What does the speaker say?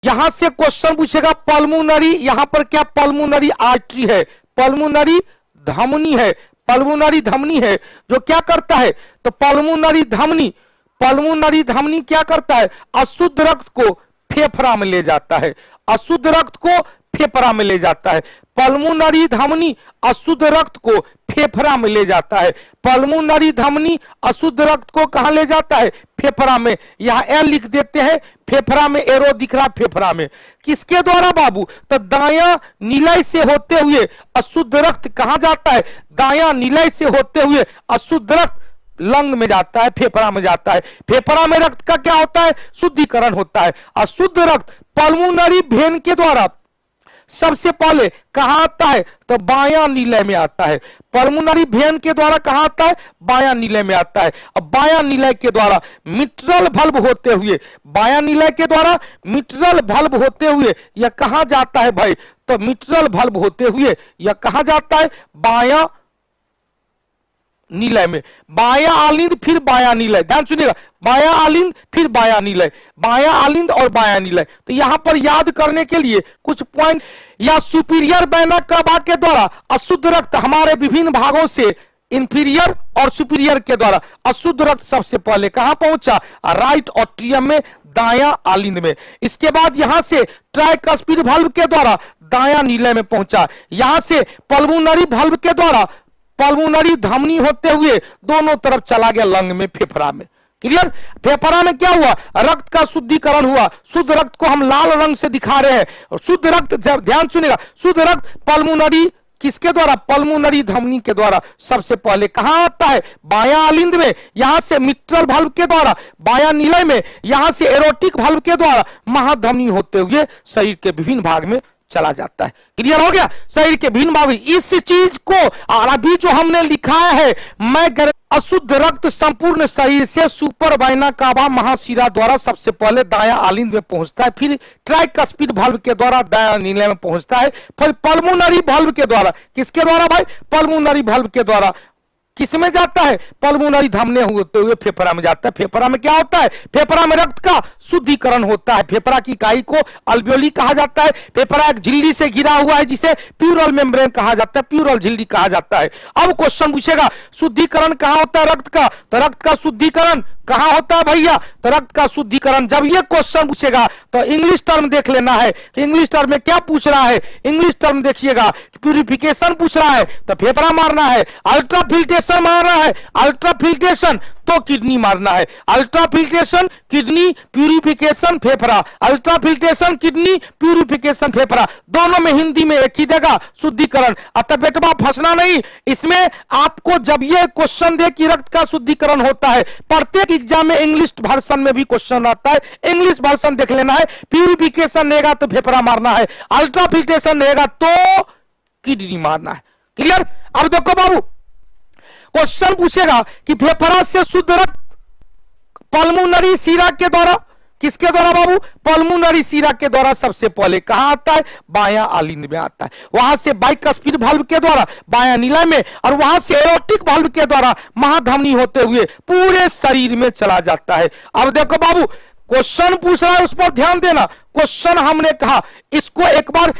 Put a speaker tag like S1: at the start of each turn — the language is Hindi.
S1: यहां से क्वेश्चन पूछेगा पल्मोनरी, यहां पर क्या पल्मोनरी आर्टरी है, पल्मोनरी धमनी है, पल्मोनरी धमनी है जो क्या करता है, तो पल्मोनरी धमनी क्या करता है, अशुद्ध रक्त को फेफड़ा में ले जाता है, अशुद्ध रक्त को फेफड़ा में ले जाता है। पल्मोनरी धमनी अशुद्ध रक्त को फेफड़ा में ले जाता है, पल्मोनरी धमनी अशुद्ध रक्त को कहां ले जाता है, फेफड़ा में। यहां ए लिख देते हैं, फेफड़ा में एरो दिख रहा, फेफड़ा में। किसके द्वारा बाबू, तो दायां निलय से होते हुए अशुद्ध रक्त कहां जाता है, दायां निलय से होते हुए अशुद्ध रक्त लंग में जाता है, फेफड़ा में जाता है। फेफड़ा में रक्त का क्या होता है, शुद्धिकरण होता है। अशुद्ध रक्त पल्मोनरी वेन के द्वारा सबसे पहले कहां आता है, तो बायां निलय में आता है। पल्मोनरी वेन के द्वारा कहां आता है, बायां निलय में आता है। अब बायां निलय के द्वारा मिट्रल वल्व होते हुए, बायां निलय के द्वारा मिट्रल वल्व होते हुए यह कहां जाता है भाई, तो मिट्रल वल्व होते हुए यह कहां जाता है, बायां निलय में। बायां आलिंद फिर बायां निलय, ध्यान सुनिएगा, बायां आलिंद फिर बायां निलय, बायां आलिंद और बायां निलय। तो यहां पर याद करने के लिए कुछ पॉइंट, या सुपीरियर वेना कवा के द्वारा अशुद्ध रक्त हमारे विभिन्न भागों से इंफीरियर और सुपीरियर के द्वारा अशुद्ध रक्त सबसे पहले कहां पहुंचा, राइट ऑट्रियम में, दायां आलिंद में। इसके बाद यहां से ट्राइकस्पिड वाल्व के द्वारा दायां निलय में पहुंचा। यहां से पल्मोनरी वाल्व के द्वारा पल्मोनरी धमनी होते हुए दोनों तरफ चला गया लंग में, फेफड़ा में। क्लियर। फेफड़ा में क्या हुआ, रक्त का शुद्धिकरण हुआ। शुद्ध रक्त को हम लाल रंग से दिखा रहे हैं। शुद्ध रक्त, ध्यान सुनिएगा, शुद्ध रक्त पल्मोनरी किसके द्वारा, पल्मोनरी धमनी के द्वारा सबसे पहले कहां आता है, बायां आलिंद में। यहां से मिट्रल वाल्व के द्वारा बायां निलय में, यहां से एरोटिक वाल्व के द्वारा महाधमनी होते हुए शरीर के विभिन्न भाग में चला जाता है। क्लियर हो गया, शरीर के भिन्न भाग। इस चीज को और अभी जो हमने लिखा है, मैं अशुद्ध रक्त संपूर्ण शरीर से सुपर वाइना कावा महाशिरा द्वारा सबसे पहले दायां आलिंद में पहुंचता है, फिर ट्राइकस्पिड वाल्व के द्वारा दायां निलय में पहुंचता है, फिर पल्मोनरी वाल्व के द्वारा, किसके द्वारा भाई, पल्मोनरी वाल्व के द्वारा किसमें जाता है, पल्मोनरी धमनी होते हुए फेफड़ा में जाता है। फेफड़ा में क्या होता है, फेफड़ा में रक्त का शुद्धिकरण होता है। फेफड़ा की इकाई को अल्वेओली कहा जाता है। फेफड़ा एक झिल्ली से घिरा हुआ है जिसे प्यूरल मेम्ब्रेन कहा जाता है, प्यूरल झिल्ली कहा जाता है। अब क्वेश्चन पूछेगा शुद्धिकरण कहां होता है रक्त का, तो रक्त का शुद्धिकरण कहां होता है भैया, तो रक्त का शुद्धिकरण, जब ये क्वेश्चन पूछेगा तो इंग्लिश टर्म देख लेना है कि इंग्लिश टर्म में क्या पूछ रहा है। इंग्लिश टर्म देखिएगा, प्यूरिफिकेशन पूछ रहा है तो फेफड़ा मारना है, अल्ट्राफिल्ट्रेशन मारना है, अल्ट्राफिल्ट्रेशन तो किडनी मारना है, अल्ट्राफिल्ट्रेशन किडनी, प्यूरिफिकेशन फेफड़ा, अल्ट्राफिल्ट्रेशन किडनी, प्यूरिफिकेशन फेफड़ा, दोनों में हिंदी में एक ही देगा शुद्धिकरण। अतः बेटवा फंसना नहीं इसमें। आपको जब ये क्वेश्चन दे कि रक्त का शुद्धिकरण होता है, प्रत्येक एग्जाम में इंग्लिश वर्जन में भी क्वेश्चन आता है, इंग्लिश वर्जन देख लेना है। प्यूरिफिकेशन रहेगा तो फेफड़ा मारना है, अल्ट्राफिल्ट्रेशन रहेगा तो किडनी मारना है। क्लियर। अब देखो बाबू, क्वेश्चन पूछेगा कि फेफड़ा से शुद्ध रक्त पल्मोनरी शिरा के द्वारा, किसके द्वारा बाबू, पल्मोनरी शिरा के द्वारा सबसे पहले कहां आता है, बायां आलिंद में आता है। वहां से बाइकस्पिड वाल्व के द्वारा बायां निलय में, और वहां से एरोटिक वाल्व के द्वारा महाधमनी होते हुए पूरे शरीर में चला जाता है। अब देखो बाबू, क्वेश्चन पूछ रहा है उस पर ध्यान देना। क्वेश्चन हमने कहा इसको एक बार